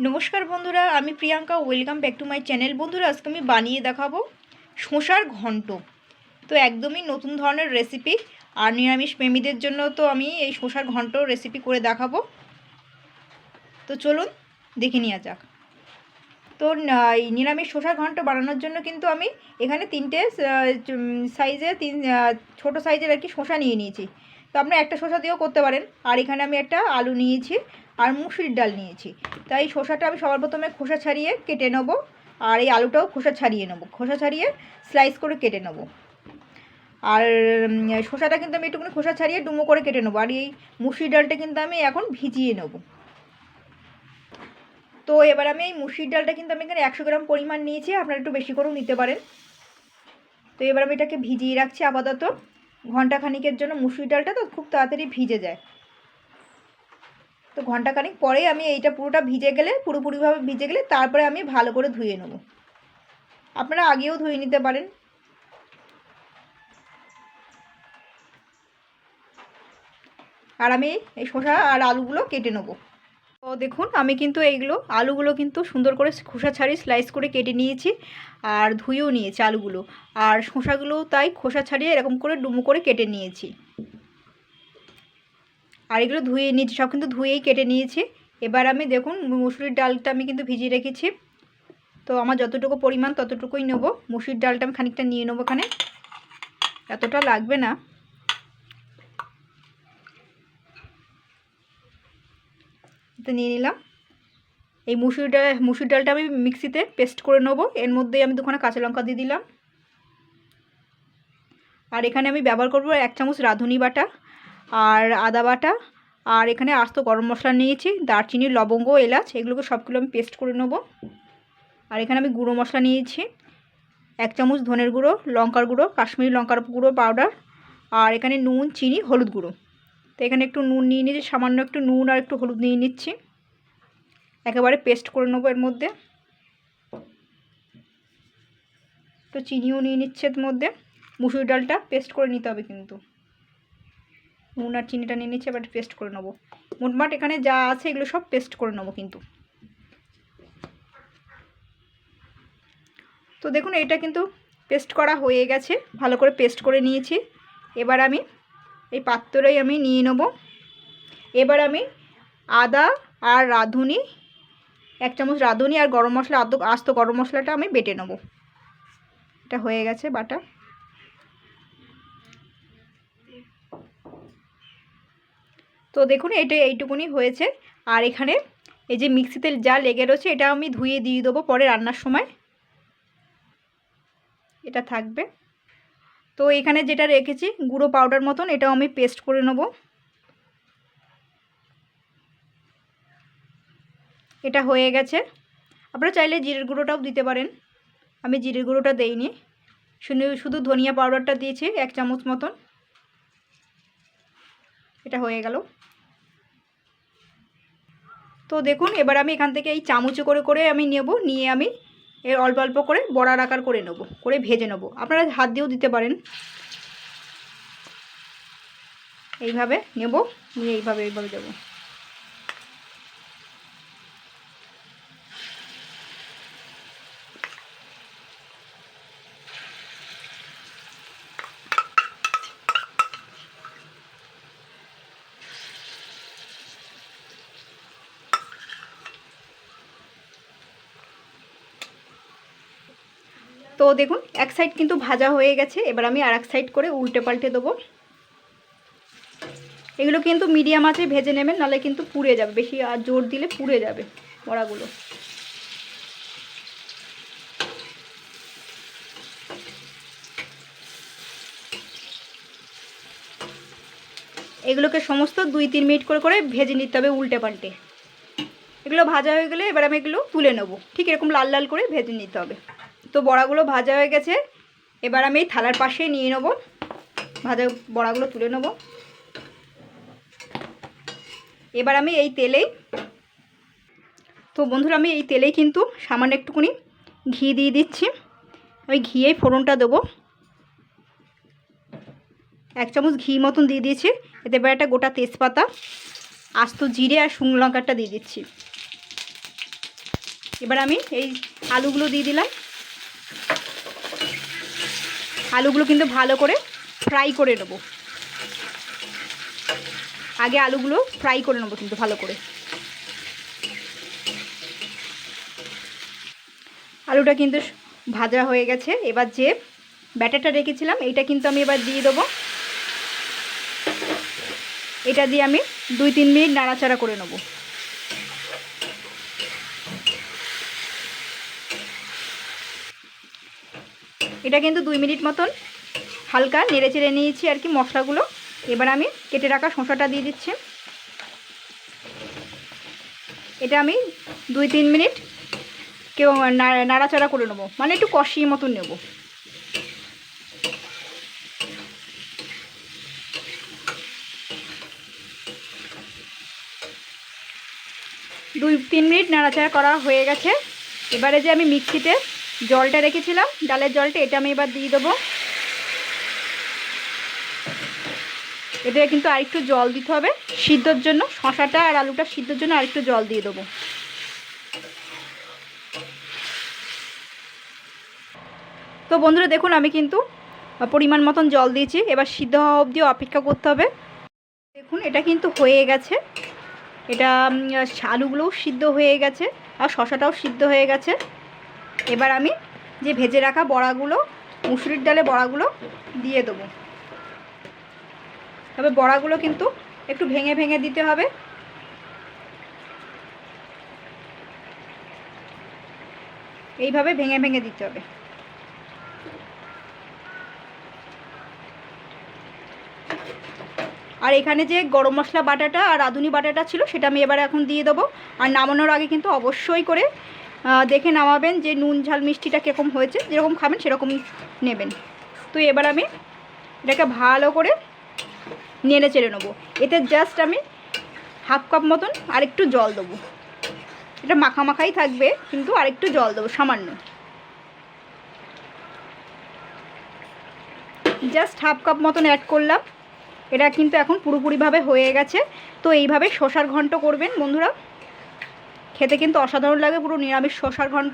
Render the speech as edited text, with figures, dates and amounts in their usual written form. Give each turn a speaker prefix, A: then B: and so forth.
A: নমস্কার বন্ধুরা, আমি Priyanka. Welcome back to my channel. বন্ধুরা, আজকে আমি বানিয়ে দেখাবো শসার ঘন্ট। তো একদমই নতুন ধরনের রেসিপি, আর নিরামিষ প্রেমীদের জন্য তো আমি এই শসার ঘন্ট রেসিপি করে দেখাবো। তো চলুন দেখে নেওয়া যাক। তো এই নিরামিষ শসার ঘন্ট বানানোর জন্য কিন্তু আমি এখানে তিনটে সাইজের ছোটো সাইজের আর কি শসা নিয়ে নিয়েছি। তো আপনারা একটা শসা দিয়েও করতে পারেন। আর এখানে আমি একটা আলু নিয়েছি আর মুসুরির ডাল নিয়েছি। তাই শসাটা আমি সবার প্রথমে খোসা ছাড়িয়ে কেটে নেব, আর এই আলুটাও খোসা ছাড়িয়ে নেব, খোসা ছাড়িয়ে স্লাইস করে কেটে নেব। আর শসাটা কিন্তু আমি একটুখানি খোসা ছাড়িয়ে ডুমো করে কেটে নেবো। আর এই মুসুরির ডালটা কিন্তু আমি এখন ভিজিয়ে নেব। তো এবার আমি এই মুসুরির ডালটা কিন্তু আমি এখানে 100 গ্রাম পরিমাণ নিয়েছি, আপনারা একটু বেশি করেও নিতে পারেন। তো এবার আমি এটাকে ভিজিয়ে রাখছি আপাতত ঘন্টাখানিকের জন্য। মুসুরির ডালটা তো খুব তাড়াতাড়ি ভিজে যায়। তো ঘন্টাখানিক পরে আমি এইটা পুরোটা ভিজে গেলে, পুরোপুরিভাবে ভিজে গেলে তারপরে আমি ভালো করে ধুয়ে নেব। আপনারা আগেও ধুয়ে নিতে পারেন। আর আমি এই শসা আর আলুগুলো কেটে নেব। তো দেখুন, আমি কিন্তু আলুগুলো কিন্তু সুন্দর করে খোসা ছাড়িয়ে স্লাইস করে কেটে নিয়েছি, আর ধুয়েও নিয়েছি আলুগুলো। আর শসাগুলোও তাই খোসা ছাড়িয়ে এরকম করে ডুমো করে কেটে নিয়েছি। আর এগুলো ধুয়ে নিয়েছি, সব কিন্তু ধুয়েই কেটে নিয়েছি। এবার আমি দেখুন, মুসুরির ডালটা আমি কিন্তু ভিজিয়ে রেখেছি। তো আমার যতটুকু পরিমাণ ততটুকুই নেব। মুসুরির ডালটা আমি খানিকটা নিয়ে নেবো, এখানে এতটা লাগবে না। তো নিয়ে নিলাম। এই মুসুর ডালটা আমি মিক্সিতে পেস্ট করে নেব। এর মধ্যে আমি 2খানা কাঁচা লঙ্কা দিয়ে দিলাম। আর এখানে আমি ব্যবহার করব 1 চামচ রাঁধুনি বাটা আর আদা বাটা। আর এখানে আস্ত গরম মশলা নিয়েছি, দারচিনি, লবঙ্গ, এলাচ, এগুলোকে সবগুলো আমি পেস্ট করে নেব। আর এখানে আমি গুঁড়ো মশলা নিয়েছি 1 চামচ ধনের গুঁড়ো, লঙ্কার গুঁড়ো, কাশ্মীরি লঙ্কার গুঁড়ো পাউডার। আর এখানে নুন, চিনি, হলুদ গুঁড়ো। তো এখানে একটু নুন নিয়ে নিয়েছি, সামান্য একটু নুন আর একটু হলুদ নিয়ে নিচ্ছি। একেবারে পেস্ট করে নেবো এর মধ্যে। তো চিনিও নিয়ে নিচ্ছে এর মধ্যে। মুসুর ডালটা পেস্ট করে নিতে হবে কিন্তু। নুন আর চিনিটা নিয়ে নিচ্ছে, এবার পেস্ট করে নেবো। মোটমাট এখানে যা আছে এগুলো সব পেস্ট করে নেবো কিন্তু। তো দেখুন, এটা কিন্তু পেস্ট করা হয়ে গেছে, ভালো করে পেস্ট করে নিয়েছি। এবার আমি এই পাত্রই আমি নিয়ে নেব। এবার আমি আদা আর রাঁধুনি, 1 চামচ রাঁধুনি আর গরম মশলা, আস্ত গরম মশলাটা আমি বেটে নেব। এটা হয়ে গেছে বাটা। তো দেখুন, এটা এইটুকুনি হয়েছে। আর এখানে এই যে মিক্সিতে যা লেগে রয়েছে এটা আমি ধুয়ে দিয়ে দেবো পরে রান্নার সময়, এটা থাকবে। তো এখানে যেটা রেখেছি গুঁড়ো পাউডার মতন, এটাও আমি পেস্ট করে নেব। এটা হয়ে গেছে। আপনারা চাইলে জিরের গুঁড়োটাও দিতে পারেন, আমি জিরের গুঁড়োটা দেইনি, শুধু ধনিয়া পাউডারটা দিয়েছি 1 চামচ মতন। এটা হয়ে গেল। তো দেখুন, এবার আমি এখান থেকে এই চামচে করে করে আমি নেব, নিয়ে আমি এর অল্প অল্প করে বড়ার আকার করে নেব, করে ভেজে নেব। আপনারা হাত দিয়েও দিতে পারেন। এইভাবে নেব, নিয়ে এইভাবে দেবো। তো দেখুন, এক সাইড কিন্তু ভাজা হয়ে গেছে। এবার আমি আর এক সাইড করে উল্টে পাল্টে দেবো। এগুলো কিন্তু মিডিয়াম আঁচে ভেজে নেবেন, নাহলে কিন্তু পুড়ে যাবে, বেশি আর জোর দিলে পুড়ে যাবে বড়াগুলো। এগুলোকে সমস্ত 2-3 মিনিট করে করে ভেজে নিতে হবে উল্টে পাল্টে। এগুলো ভাজা হয়ে গেলে এবার আমি এগুলো তুলে নেব। ঠিক এরকম লাল লাল করে ভেজে নিতে হবে। তো বড়াগুলো ভাজা হয়ে গেছে, এবার আমি এই থালার পাশে নিয়ে নেব, ভাজা বড়াগুলো তুলে নেব। এবার আমি এই তেলেই, তো বন্ধুরা আমি এই তেলেই কিন্তু সামান্য একটুখানি ঘি দিয়ে দিচ্ছি। আমি ঘিয়েই ফোড়নটা দেবো। 1 চামচ ঘি মতন দিয়ে দিয়েছি। এতে এবার একটা গোটা তেজপাতা, আস্ত জিরে আর শুকনো লঙ্কাটা দিয়ে দিচ্ছি। এবার আমি এই আলুগুলো দিয়ে দিলাম। আলুগুলো কিন্তু ভালো করে ফ্রাই করে নেব। আগে আলুগুলো ফ্রাই করে নেব কিন্তু ভালো করে। আলুটা কিন্তু ভাজা হয়ে গেছে। এবার যে ব্যাটারটা রেখেছিলাম এইটা কিন্তু আমি এবার দিয়ে দেবো। এটা দিয়ে আমি 2-3 মিনিট নাড়াচাড়া করে নেব। এটা কিন্তু 2 মিনিট মতন হালকা নেড়ে চেড়ে নিয়েছি আর কি মশলাগুলো। এবার আমি কেটে রাখা শসাটা দিয়ে দিচ্ছি। এটা আমি 2-3 মিনিট কেউ নাড়াচাড়া করে নেবো, মানে একটু কষিয়ে মতন নেব। দুই 3 মিনিট নাড়াচাড়া করা হয়ে গেছে। এবারে যে আমি মিক্সিতে জলটা রেখেছিলাম, ডালের জলটা, এটা আমি এবার দিয়ে দেবো। এতে কিন্তু আরেকটু জল দিতে হবে সিদ্ধর জন্য, শসাটা আর আলুটা সিদ্ধর জন্য আরেকটু জল দিয়ে দেবো। তো বন্ধুরা দেখুন আমি কিন্তু পরিমাণ মতন জল দিয়েছি। এবার সিদ্ধ হওয়া অবধি অপেক্ষা করতে হবে। দেখুন এটা কিন্তু হয়ে গেছে। এটা আলুগুলোও সিদ্ধ হয়ে গেছে আর শসাটাও সিদ্ধ হয়ে গেছে। এবার আমি যে ভেজে রাখা বড়াগুলো, মুসুরির ডালে বড়াগুলো দিয়ে দেবো। তবে বড়াগুলো কিন্তু একটু ভেঙে ভেঙে দিতে হবে। এইভাবে ভেঙে ভেঙে দিতে হবে। আর এখানে যে গরম মশলা বাটাটা আর রাঁধুনি বাটাটা ছিল সেটা আমি এবারে এখন দিয়ে দেবো। আর নামানোর আগে কিন্তু অবশ্যই করে দেখে নামাবেন যে নুন ঝাল মিষ্টিটা কীরকম হয়েছে, যেরকম খাবেন সেরকম নেবেন। তো এবার আমি এটাকে ভালো করে নেড়ে চেড়ে নেবো। এতে জাস্ট আমি 1/2 কাপ মতন আরেকটু জল দেবো। এটা মাখা মাখাই থাকবে কিন্তু আরেকটু জল দেবো সামান্য, জাস্ট 1/2 কাপ মতন অ্যাড করলাম। এটা কিন্তু এখন পুরোপুরিভাবে হয়ে গেছে। তো এইভাবে শসার ঘন্ট করবেন বন্ধুরা, খেতে কিন্তু অসাধারণ লাগে, পুরো নিরামিষ শসার ঘন্ট।